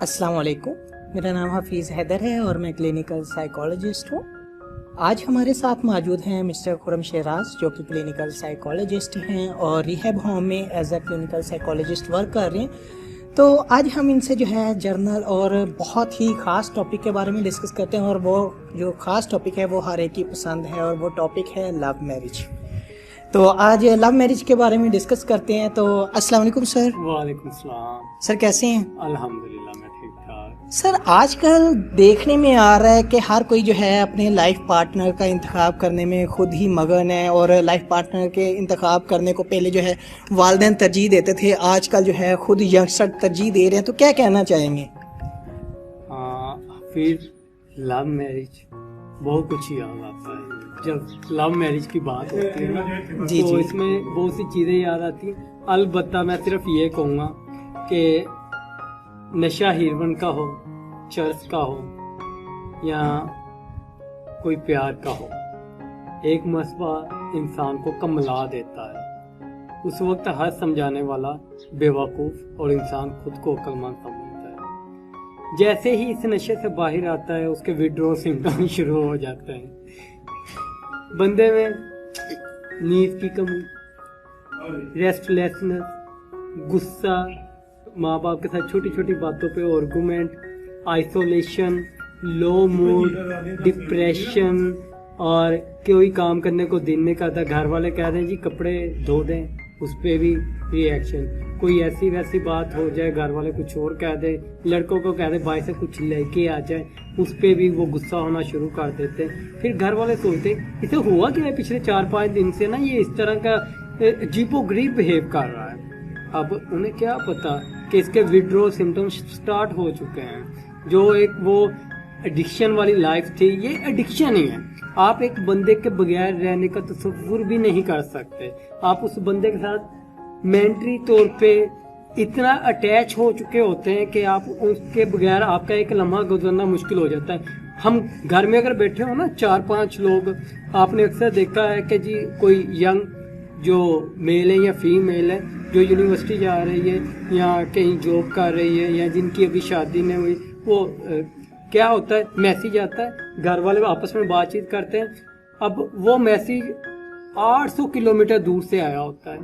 अस्सलाम वालेकुम। मेरा नाम हफीज़ हैदर है और मैं क्लिनिकल साइकोलॉजिस्ट हूँ। आज हमारे साथ मौजूद हैं मिस्टर खुरम शेराज, जो कि क्लिनिकल साइकोलॉजिस्ट हैं और रिहैब होम में as a clinical psychologist work कर रहे हैं। तो आज हम इनसे जो है जर्नल और बहुत ही ख़ास टॉपिक के बारे में डिस्कस करते हैं, और वो जो ख़ास टॉपिक है वो हर एक की पसंद है, और वो टॉपिक है लव मैरिज। तो आज लव मैरिज के बारे में डिस्कस करते हैं। तो अस्सलाम वालेकुम सर। वालेकुम सलाम। सर कैसे हैं? अल्हम्दुलिल्लाह मैं ठीक ठाक। सर आजकल देखने में आ रहा है कि हर कोई जो है अपने लाइफ पार्टनर का इंतखाब करने में खुद ही मगन है, और लाइफ पार्टनर के इंतखाब करने को पहले जो है वालिदैन तरजीह देते थे, आजकल जो है खुद यंगस्टर तरजीह दे रहे हैं। तो क्या कहना चाहेंगे? फिर लव मैरिज बहुत कुछ याद आता है। जब लव मैरिज की बात होती है ना, जी तो जी। इसमें बहुत सी चीज़ें याद आती हैं। अलबत्ता मैं सिर्फ ये कहूँगा कि नशा हीरोइन का हो, चर्च का हो, या कोई प्यार का हो, एक मसबा इंसान को कमला देता है। उस वक्त हर समझाने वाला बेवकूफ़ और इंसान खुद को अक्लमंद समझता है। जैसे ही इस नशे से बाहर आता है, उसके विड्रॉ सिम्टम शुरू हो जाते हैं। बंदे में नींद की कमी, रेस्टलेसनेस, गुस्सा, माँ बाप के साथ छोटी छोटी बातों पे आर्गुमेंट, आइसोलेशन, लो मूड, डिप्रेशन, और कोई काम करने को दिन नहीं करता। घर वाले कह दें जी कपड़े धो दें, उस पर भी रिएक्शन। कोई ऐसी वैसी बात हो जाए, घर वाले कुछ और कह दें, लड़कों को कह दें भाई से कुछ लेके आ जाए, उस पर भी वो गुस्सा होना शुरू कर देते हैं। फिर घर वाले सोचते इसे हुआ क्या है, पिछले 4-5 दिन से ना ये इस तरह का अजीबोगरीब बिहेव कर रहा है। अब उन्हें क्या पता कि इसके विड्रॉ सिम्टम्स स्टार्ट हो चुके हैं। जो एक वो एडिक्शन वाली लाइफ थी, ये एडिक्शन ही है। आप एक बंदे के बगैर रहने का तसव्वुर भी नहीं कर सकते। आप उस बंदे के साथ मेंटली तौर पे इतना अटैच हो चुके होते हैं कि आप उसके बगैर आपका एक लम्हा गुजरना मुश्किल हो जाता है। हम घर में अगर बैठे हो ना 4-5 लोग, आपने अक्सर देखा है कि जी कोई यंग जो मेल है या फीमेल है, जो यूनिवर्सिटी जा रही है या कहीं जॉब कर रही है, या जिनकी अभी शादी नहीं हुई, वो क्या होता है, मैसेज आता है, घर वाले आपस में बातचीत करते हैं। अब वो मैसेज 800 किलोमीटर दूर से आया होता है,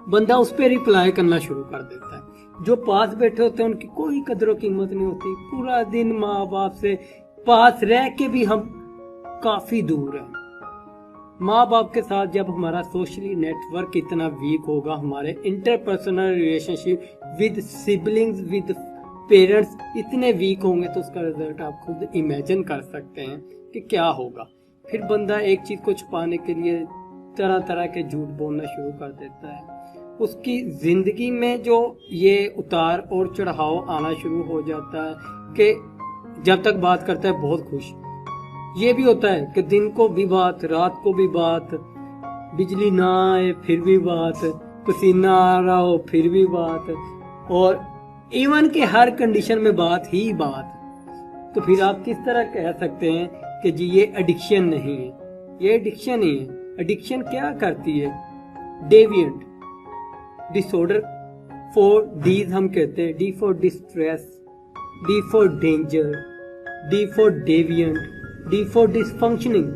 बंदा उस पर रिप्लाई करना शुरू कर देता है। जो पास बैठे होते हैं उनकी कोई कदर कीमत नहीं होती। पूरा दिन माँ बाप से पास रह के भी हम काफी दूर हैं। माँ बाप के साथ जब हमारा सोशली नेटवर्क इतना वीक होगा, हमारे interpersonal relationship with siblings, with parents इतने वीक होंगे, तो उसका रिजल्ट आप खुद इमेजिन कर सकते हैं कि क्या होगा। फिर बंदा एक चीज को छुपाने के लिए तरह तरह के झूठ बोलना शुरू कर देता है। उसकी जिंदगी में जो ये उतार और चढ़ाव आना शुरू हो जाता है कि जब तक बात करता है बहुत खुश, ये भी होता है कि दिन को भी बात, रात को भी बात, बिजली ना आए फिर भी बात, पसीना आ रहा हो फिर भी बात, और इवन के हर कंडीशन में बात ही बात। तो फिर आप किस तरह कह सकते हैं कि जी ये एडिक्शन नहीं है? ये एडिक्शन ही है। एडिक्शन क्या करती है? डेविएंट डिसऑर्डर, 4 डीज हम कहते हैं। D for distress, D for danger, D for deviant, D for dysfunctioning.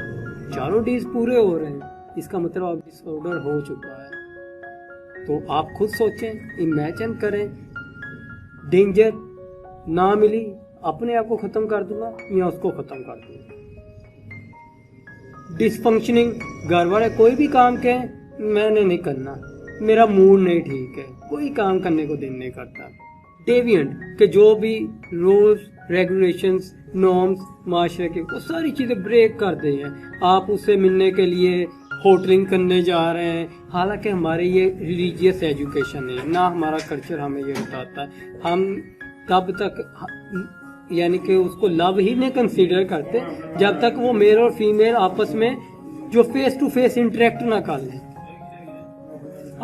4 डीज पूरे हो रहे हैं, इसका मतलब आप डिसऑर्डर हो चुका है। तो आप खुद सोचें, इमेजिन करें, डेंजर ना मिली अपने आप को खत्म कर दूंगा या उसको खत्म कर दूंगा। डिसफंक्शनिंग, घर वाले कोई भी काम कहें मैंने नहीं करना, मेरा मूड नहीं ठीक है, कोई काम करने को दिल नहीं करता। डेविएंट के जो भी रूल्स, रेगुलेशंस, नॉर्म्स माशरे के, वो सारी चीजें ब्रेक कर दी हैं। आप उससे मिलने के लिए होटलिंग करने जा रहे हैं, हालांकि हमारे ये रिलीजियस एजुकेशन है ना, हमारा कल्चर हमें ये बताता है। हम तब तक यानी कि उसको लव ही नहीं कंसीडर करते जब तक वो मेल और फीमेल आपस में जो फेस टू फेस इंटरेक्ट ना कर लें।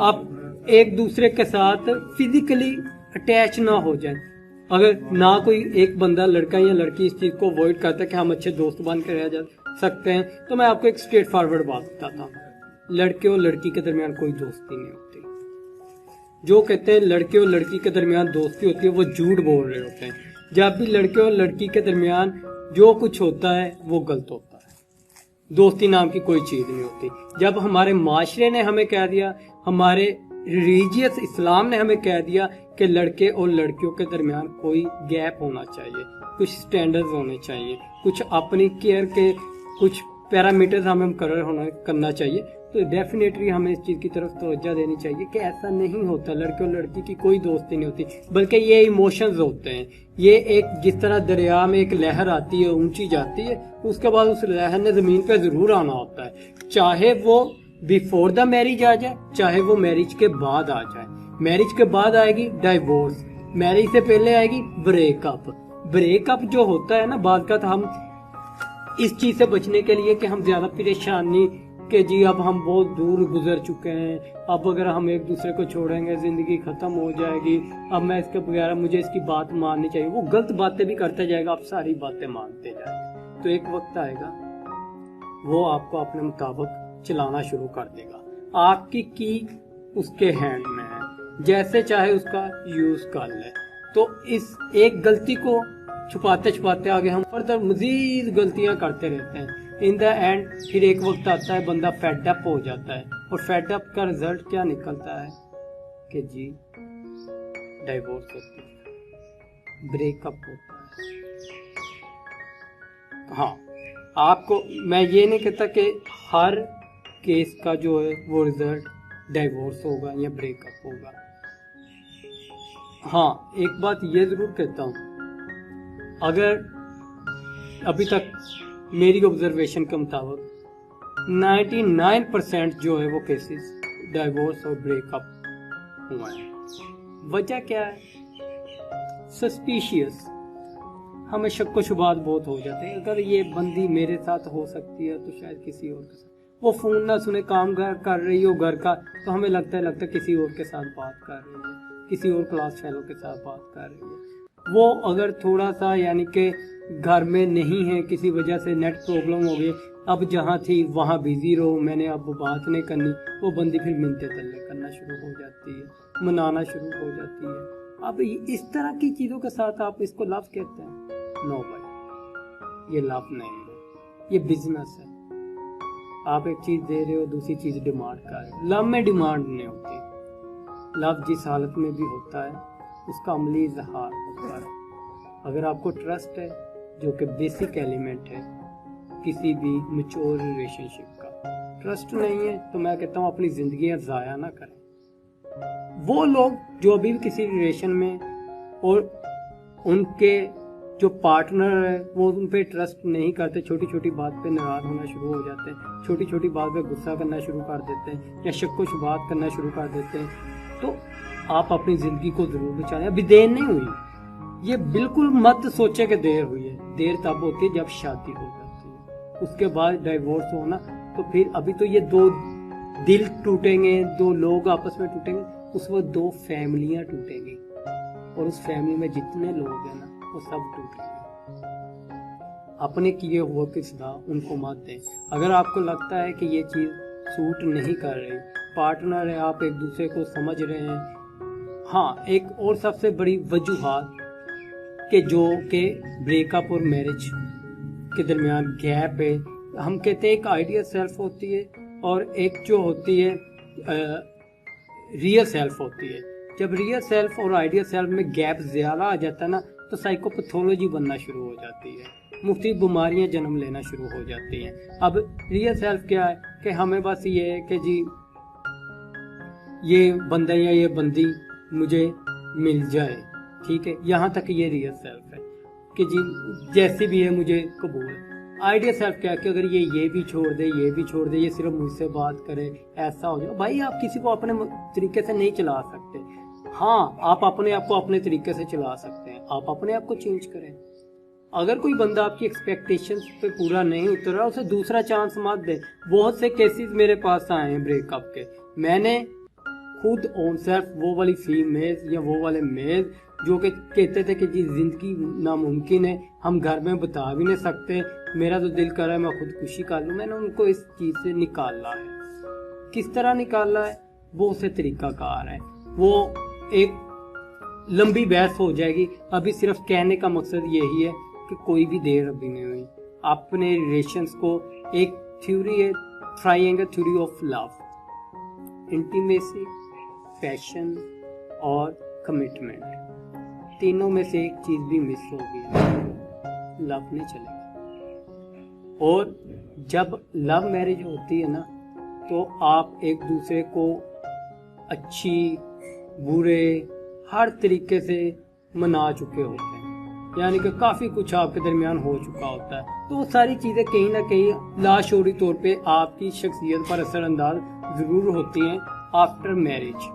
आप एक दूसरे के साथ फिजिकली अटैच ना हो जाए। अगर ना कोई एक बंदा, लड़का या लड़की, इस चीज को अवॉइड करता है कि हम अच्छे दोस्त बन के रह जा सकते हैं, तो मैं आपको एक स्ट्रेट फॉरवर्ड बात बताता हूँ, लड़के और लड़की के दरमियान कोई दोस्ती नहीं होती। जो कहते हैं लड़के और लड़की के दरमियान दोस्ती होती है वो झूठ बोल रहे होते हैं। जब भी लड़के और लड़की के दरमियान जो कुछ होता है वो गलत होता है, दोस्ती नाम की कोई चीज नहीं होती। जब हमारे माशरे ने हमें कह दिया, हमारे रिलीजियस इस्लाम ने हमें कह दिया कि लड़के और लड़कियों के दरमियान कोई गैप होना चाहिए, कुछ स्टैंडर्ड्स होने चाहिए, कुछ अपनी केयर के कुछ पैरामीटर्स हमें करना चाहिए, तो डेफिनेटली हमें इस चीज़ की तरफ तवज्जो देनी चाहिए कि ऐसा नहीं होता। लड़के और लड़की की कोई दोस्ती नहीं होती, बल्कि ये इमोशंस होते हैं। ये एक जिस तरह दरिया में एक लहर आती है, ऊंची जाती है, उसके बाद उस लहर ने ज़मीन पे ज़रूर आना होता है, चाहे वो बिफोर द मैरिज आ जाए, चाहे वो मैरिज के बाद आ जाए। मैरिज के बाद आएगी डाइवोर्स, मैरिज से पहले आएगी ब्रेकअप। ब्रेकअप जो होता है ना, बाद का हम इस चीज़ से बचने के लिए कि हम ज़्यादा परेशानी कि जी अब हम बहुत दूर गुजर चुके हैं, अब अगर हम एक दूसरे को छोड़ेंगे ज़िंदगी ख़त्म हो जाएगी, अब मैं इसके बगैर मुझे इसकी बात माननी चाहिए, वो गलत बातें भी करते जाएगा, आप सारी बातें मानते जाएंगे, तो एक वक्त आएगा वो आपको अपने मुताबिक चलाना शुरू कर देगा। आपकी की उसके हैंड में है, जैसे चाहे उसका यूज़ कर ले। तो इस एक गलती को छुपाते छुपाते आगे हम फर्दर मजीद गलतियां करते रहते हैं। इन द एंड फिर एक वक्त आता है बंदा फेड अप हो जाता है, और फेड अप का रिजल्ट क्या निकलता है कि जी डाइवोर्स होती है, ब्रेकअप होता है। हाँ, आपको मैं ये नहीं कहता कि हर केस का जो है वो रिजल्ट डाइवोर्स होगा या ब्रेकअप होगा। हाँ, एक बात ये जरूर कहता हूँ, अगर अभी तक मेरी ऑब्जर्वेशन के मुताबिक 99% जो है वो केसेस डाइवोर्स और ब्रेकअप हुआ है। वजह क्या है? सस्पिशियस, हमें शक व शुबात बहुत हो जाते हैं। अगर ये बंदी मेरे साथ हो सकती है तो शायद किसी और के साथ, वो फोन ना सुने, काम कर रही हो घर का, तो हमें लगता है किसी और के साथ बात कर रही है, किसी और क्लास फेलो के साथ बात कर रही है। वो अगर थोड़ा सा यानी कि घर में नहीं है, किसी वजह से नेट प्रॉब्लम हो गई, अब जहाँ थी वहाँ बिजी रहो, मैंने अब बात नहीं करनी, वो बंदी फिर मिनते तल्ले करना शुरू हो जाती है, मनाना शुरू हो जाती है। अब इस तरह की चीज़ों के साथ आप इसको लव कहते हैं? नो भाई, ये लव नहीं है, ये बिजनेस है। आप एक चीज़ दे रहे हो, दूसरी चीज़ डिमांड कर रहे हो। लव में डिमांड नहीं होती, लव जिस हालत में भी होता है उसका अमली इजहार होता है। अगर आपको ट्रस्ट है, जो कि बेसिक एलिमेंट है किसी भी मैच्योर रिलेशनशिप का, ट्रस्ट नहीं है तो मैं कहता हूँ अपनी जिंदगियां ज़ाया ना करें। वो लोग जो अभी भी किसी रिलेशन में और उनके जो पार्टनर है वो उन पे ट्रस्ट नहीं करते, छोटी छोटी बात पे नाराज होना शुरू हो जाते हैं, छोटी छोटी बात पे गुस्सा करना शुरू कर देते हैं या शक व शुबात करना शुरू कर देते हैं, तो आप अपनी जिंदगी को जरूर बचाएं। अभी देर नहीं हुई, ये बिल्कुल मत सोचे कि देर हुई है। देर तब होती है जब शादी हो जाती है, उसके बाद डाइवोर्स होना, तो फिर अभी तो ये दो दिल टूटेंगे, दो लोग आपस में टूटेंगे, उस वक्त दो फैमिलियां टूटेंगी, और उस फैमिली में जितने लोग हैं ना वो सब टूटेंगे। अपने किए हुए की सदा उनको मत दें। अगर आपको लगता है कि ये चीज़ सूट नहीं कर रही, पार्टनर है, आप एक दूसरे को समझ रहे हैं। हाँ, एक और सबसे बड़ी वजूहात कि जो कि ब्रेकअप और मैरिज के दरमियान गैप है, हम कहते हैं एक आइडियल सेल्फ होती है और एक जो होती है रियल सेल्फ होती है। जब रियल सेल्फ और आइडियल सेल्फ में गैप ज़्यादा आ जाता है ना, तो साइकोपैथोलॉजी बनना शुरू हो जाती है, मुख्तलिफ बीमारियां जन्म लेना शुरू हो जाती हैं। अब रियल सेल्फ क्या है कि हमें बस ये है कि जी ये बंदा या ये बंदी मुझे मिल जाए, ठीक है, यहाँ तक ये रियल सेल्फ है कि जी जैसी भी है मुझे कबूल है। आइडियल सेल्फ क्या है कि अगर ये भी छोड़ दे, ये भी छोड़ दे, ये सिर्फ मुझसे बात करे, ऐसा हो जाए। भाई आप किसी को अपने तरीके से नहीं चला सकते। हाँ, आप अपने आप को अपने तरीके से चला सकते हैं, आप अपने आप को चेंज करें। अगर कोई बंदा आपकी एक्सपेक्टेशंस पे पूरा नहीं उतर रहा, उसे दूसरा चांस मत दे। बहुत से केसेस मेरे पास आए हैं ब्रेकअप के, मैंने खुद ऑन सेल्फ वो वाली फीमेल या वो वाले मेल जो कि कहते थे कि जी जिंदगी नामुमकिन है, हम घर में बता भी नहीं सकते, मेरा तो दिल कर रहा है मैं खुदकुशी कर लूँ, मैंने उनको इस चीज़ से निकाला है। किस तरह निकाला है? वो उसे तरीका कार है। वो एक लंबी बहस हो जाएगी। अभी सिर्फ कहने का मकसद यही है कि कोई भी देर अभी नहीं हुई। अपने रिलेशंस को एक थ्योरी है, triangle theory of love, intimacy, passion और कमिटमेंट, तीनों में से एक चीज भी मिस होगी, लव नहीं चलेगा। और जब लव मैरिज होती है ना, तो आप एक दूसरे को अच्छी बुरे हर तरीके से मना चुके होते हैं, यानी कि काफ़ी कुछ आपके दरमियान हो चुका होता है। तो वो सारी चीज़ें कहीं ना कहीं लाशोरी तौर पे आपकी शख्सियत पर असरअंदाज ज़रूर होती हैं आफ्टर मैरिज।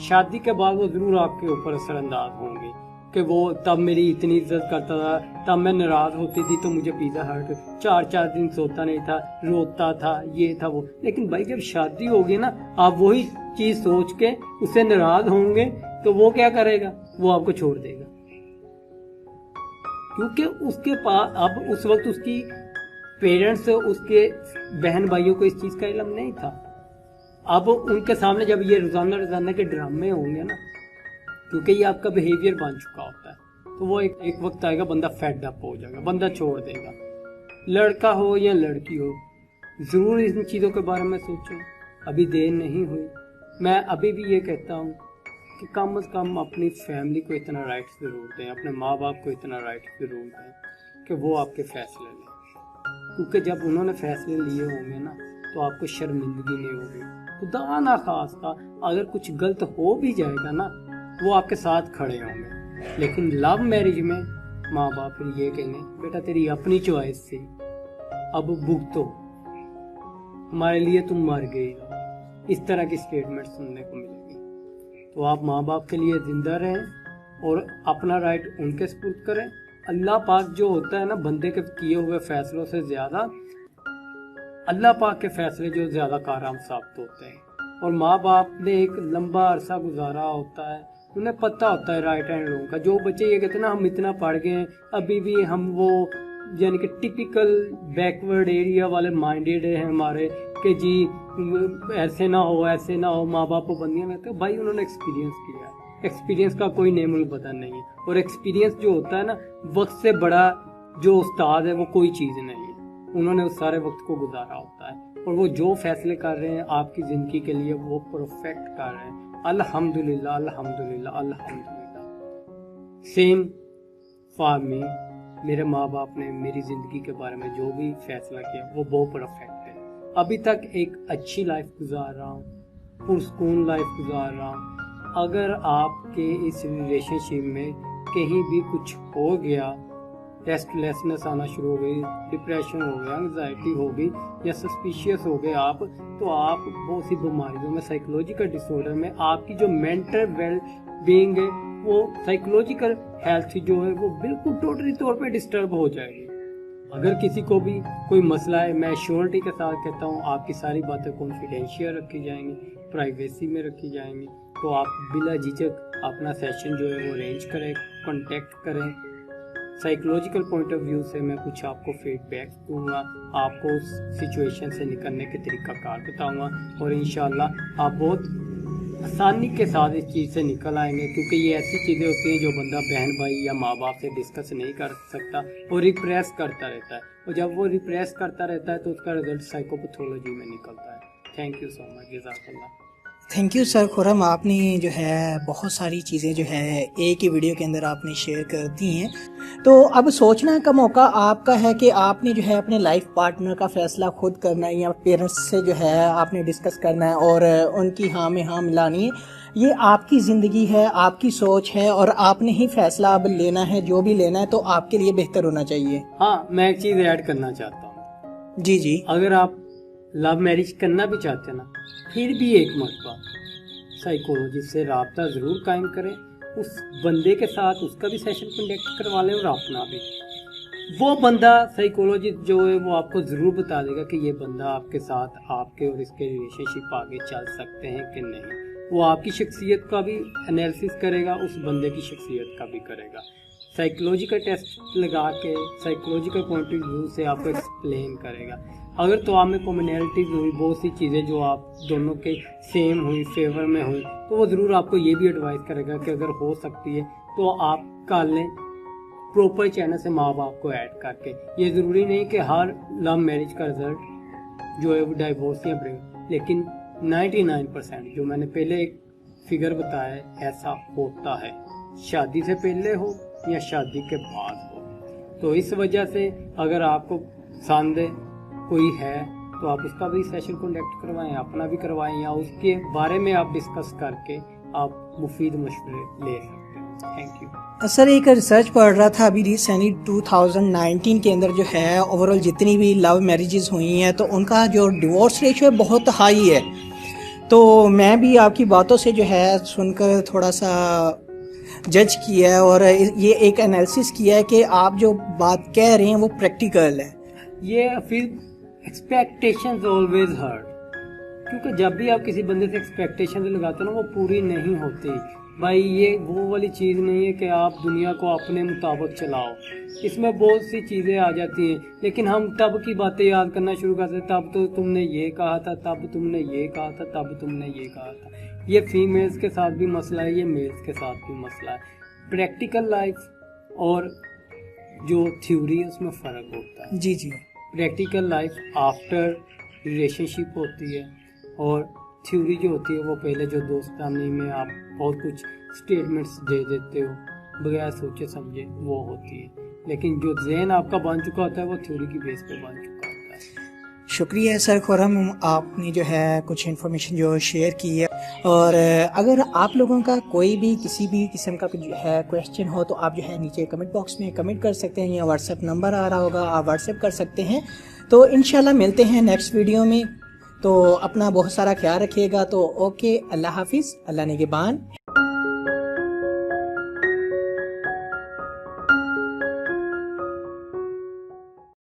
शादी के बाद वो ज़रूर आपके ऊपर असरअंदाज होंगे कि वो तब मेरी इतनी इज्जत करता था, तब मैं नाराज़ होती थी तो मुझे पिज़्ज़ा हट 4-4 दिन सोता नहीं था, रोता था, ये था वो। लेकिन भाई जब शादी होगी ना, आप वही चीज़ सोच के उससे नाराज़ होंगे तो वो क्या करेगा, वो आपको छोड़ देगा, क्योंकि उसके पास अब उस वक्त उसकी पेरेंट्स, उसके बहन भाइयों को इस चीज़ का इल्म नहीं था। अब उनके सामने जब ये रोजाना के ड्रामे होंगे ना, क्योंकि ये आपका बिहेवियर बन चुका होता है, तो वो एक वक्त आएगा बंदा फेड अप हो जाएगा, बंदा छोड़ देगा। लड़का हो या लड़की हो, ज़रूर इन चीज़ों के बारे में सोचो, अभी देर नहीं हुई। मैं अभी भी ये कहता हूँ कि कम से कम अपनी फैमिली को इतना राइट ज़रूर दें, अपने माँ बाप को इतना राइट ज़रूर दें कि वो आपके फैसले लें, क्योंकि जब उन्होंने फैसले लिए होंगे ना, तो आपको शर्मिंदगी नहीं होगी। खुदा ना खास्ता अगर कुछ गलत हो भी जाएगा ना, वो आपके साथ खड़े होंगे। लेकिन लव मैरिज में माँ बाप फिर ये कहेंगे, बेटा तेरी अपनी चॉइस थी, अब भुगतो, हमारे लिए तुम मर गई हो। इस तरह की स्टेटमेंट सुनने को मिलेगी। तो आप माँ बाप के लिए जिंदा रहें और अपना राइट उनके सपुर्द करें। अल्लाह पाक जो होता है ना, बंदे के किए हुए फैसलों से ज़्यादा अल्लाह पाक के फैसले जो ज़्यादा कारआमद साबित होते हैं। और माँ बाप ने एक लंबा अरसा गुजारा होता है, उन्हें पता होता है राइट एंड रॉन्ग का। जो बच्चे ये कहते हैं ना हम इतना पढ़ गए हैं, अभी भी हम वो यानी कि टिपिकल बैकवर्ड एरिया वाले माइंडेड हैं हमारे, कि जी ऐसे ना हो ऐसे ना हो, माँ बाप को बंदियाँ में। तो भाई उन्होंने एक्सपीरियंस किया है, एक्सपीरियंस का कोई नेम पता नहीं है। और एक्सपीरियंस जो होता है ना, वक्त से बड़ा जो उस्ताद है वो कोई चीज़ नहीं है। उन्होंने उस सारे वक्त को गुजारा होता है, और वो जो फैसले कर रहे हैं आपकी ज़िंदगी के लिए वो परफेक्ट कर रहे हैं। अल्हम्दुलिल्लाह अल्हम्दुलिल्लाह अल्हम्दुलिल्लाह। सेम फॉर मी, मेरे माँ बाप ने मेरी ज़िंदगी के बारे में जो भी फैसला किया वो बहुत परफेक्ट है। अभी तक एक अच्छी लाइफ गुजार रहा हूँ, पुरसकून लाइफ गुजार रहा हूँ। अगर आपके इस रिलेशनशिप में कहीं भी कुछ हो गया, रेस्टलेसनेस आना शुरू हो गई, डिप्रेशन हो गया, एंग्जाइटी हो गई या सस्पिशियस हो गए आप, तो आप बहुत सी बीमारियों में, साइकोलॉजिकल डिसऑर्डर में, आपकी जो मेंटल वेल बीइंग है, वो साइकोलॉजिकल हेल्थ जो है वो बिल्कुल टोटली तौर पे डिस्टर्ब हो जाएगी। अगर किसी को भी कोई मसला है, मैं श्योरिटी के साथ कहता हूँ आपकी सारी बातें कॉन्फिडेंशियल रखी जाएंगी, प्राइवेसी में रखी जाएंगी। तो आप बिला झिझक अपना सेशन जो है वो अरेंज करें, कॉन्टेक्ट करें। साइकोलॉजिकल पॉइंट ऑफ व्यू से मैं कुछ आपको फीडबैक दूंगा, आपको उस सिचुएशन से निकलने के तरीक़ाकार बताऊंगा, और इंशाल्लाह आप बहुत आसानी के साथ इस चीज़ से निकल आएंगे। क्योंकि ये ऐसी चीज़ें होती हैं जो बंदा बहन भाई या माँ बाप से डिस्कस नहीं कर सकता और रिप्रेस करता रहता है, और जब वो रिप्रेस करता रहता है तो उसका रिजल्ट साइकोपैथोलॉजी में निकलता है। थैंक यू सो मच, जज़ाकल्लाह। थैंक यू सर खुरम, आपने जो है बहुत सारी चीज़ें जो है एक ही वीडियो के अंदर आपने शेयर कर दी हैं। तो अब सोचना का मौका आपका है कि आपने जो है अपने लाइफ पार्टनर का फैसला खुद करना है या पेरेंट्स से जो है आपने डिस्कस करना है और उनकी हाँ में हाँ मिलानी है। ये आपकी ज़िंदगी है, आपकी सोच है, और आपने ही फैसला अब लेना है। जो भी लेना है तो आपके लिए बेहतर होना चाहिए। हाँ, मैं एक चीज़ ऐड करना चाहता हूँ। जी, अगर आप लव मैरिज करना भी चाहते हैं ना, फिर भी एक मरतबा साइकोलॉजिस्ट से राब्ता ज़रूर कायम करें। उस बंदे के साथ उसका भी सेशन कंडक्ट करवा लें और अपना भी। वो बंदा साइकोलॉजिस्ट जो है वो आपको ज़रूर बता देगा कि ये बंदा आपके साथ, आपके और इसके रिलेशनशिप आगे चल सकते हैं कि नहीं। वो आपकी शख्सियत का भी एनालिसिस करेगा, उस बंदे की शख्सियत का भी करेगा। साइकोलॉजिकल टेस्ट लगा के साइकोलॉजिकल पॉइंट ऑफ व्यू से आपको एक्सप्लेन करेगा। अगर तो आप में कॉमनैलिटीज हुई, बहुत सी चीज़ें जो आप दोनों के सेम हुई, फेवर में हुई, तो वो ज़रूर आपको ये भी एडवाइस करेगा कि अगर हो सकती है तो आप कर लें प्रॉपर चैनल से माँ बाप को ऐड करके। ये ज़रूरी नहीं कि हर लव मैरिज का रिजल्ट जो है वो डिवोर्स या ब्रेक, लेकिन 99% जो मैंने पहले एक फिगर बताया है ऐसा होता है, शादी से पहले हो या शादी के बाद हो। तो इस वजह से अगर आपको पसंद कोई है तो आप उसका भी सेशन कॉन्टेक्ट करवाएं, अपना भी करवाएं, या उसके बारे में आप डिस्कस करके आप मुफीद मशवरे ले सकते हैं। Thank you. सर एक रिसर्च पढ़ रहा था अभी रिसेंटली 2019 के अंदर जो है ओवरऑल जितनी भी लव मैरिजेस हुई हैं तो उनका जो डिवोर्स रेशियो है बहुत हाई है। तो मैं भी आपकी बातों से जो है सुनकर थोड़ा सा जज किया है और ये एक एनालिसिस किया है कि आप जो बात कह रहे हैं वो प्रैक्टिकल है। ये फिर एक्सपेक्टेशंस ऑलवेज हर्ट, क्योंकि जब भी आप किसी बंदे से एक्सपेक्टेशंस लगाते हो ना वो पूरी नहीं होती। भाई ये वो वाली चीज़ नहीं है कि आप दुनिया को अपने मुताबिक चलाओ, इसमें बहुत सी चीज़ें आ जाती हैं। लेकिन हम तब की बातें याद करना शुरू करते हैं, तब तो तुमने ये कहा था, तब तुमने ये कहा था, तब तुमने ये कहा था। ये फीमेल्स के साथ भी मसला है, ये मेल्स के साथ भी मसला है। प्रैक्टिकल लाइफ और जो थ्योरी है उसमें फ़र्क होता है। जी जी। प्रैक्टिकल लाइफ आफ्टर रिलेशनशिप होती है और थ्योरी जो होती है वो पहले जो दोस्तानी में आप बहुत कुछ स्टेटमेंट्स दे देते हो बगैर सोचे समझे वो होती है। लेकिन जो ज़हन आपका बन चुका होता है वो थ्योरी की बेस पे बन चुका होता है। शुक्रिया सर खुरम, आपने जो है कुछ इन्फॉर्मेशन जो शेयर की है। और अगर आप लोगों का कोई भी किसी भी किस्म का जो है क्वेश्चन हो तो आप जो है नीचे कमेंट बॉक्स में कमेंट कर सकते हैं, या व्हाट्सएप नंबर आ रहा होगा आप व्हाट्सएप कर सकते हैं। तो इंशाल्लाह मिलते हैं नेक्स्ट वीडियो में। तो अपना बहुत सारा ख्याल रखिएगा। तो ओके, अल्लाह हाफिज़, अल्लाह निगहबान।